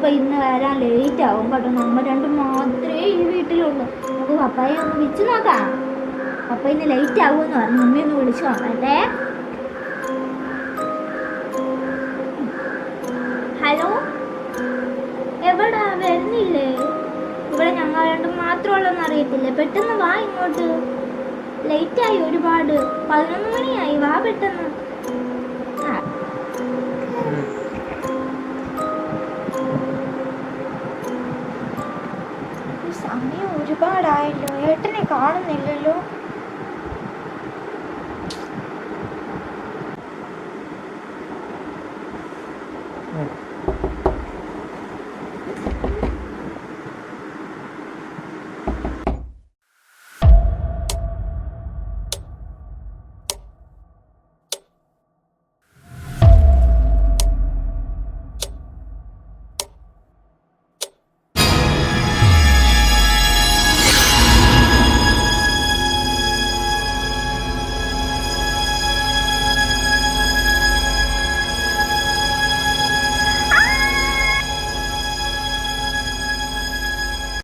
പപ്പ ഇന്ന് വരാൻ ലേറ്റ് ആവും കേട്ടോ. നമ്മൾ രണ്ടും മാത്രമേ ഈ വീട്ടിലുള്ളൂ. നമുക്ക് പപ്പായെ ഒന്ന് വിളിച്ചു നോക്കാം. പപ്പ ഇന്ന് ലേറ്റ് ആവുമെന്ന് പറഞ്ഞു. മമ്മി ഒന്ന് വിളിച്ചു നോക്കട്ടെ. ഹലോ, എവിടാ? വരുന്നില്ലേ? ഇവിടെ ഞങ്ങൾ രണ്ടും മാത്രമുള്ളതെന്ന് അറിയത്തില്ലേ? പെട്ടെന്ന് വാ ഇങ്ങോട്ട്. ലേറ്റായി ഒരുപാട്. 11 മണിയായി. വാ പെട്ടെന്ന്. സമയം ഒരുപാടായല്ലോ. ഏട്ടനെ കാണുന്നില്ലല്ലോ.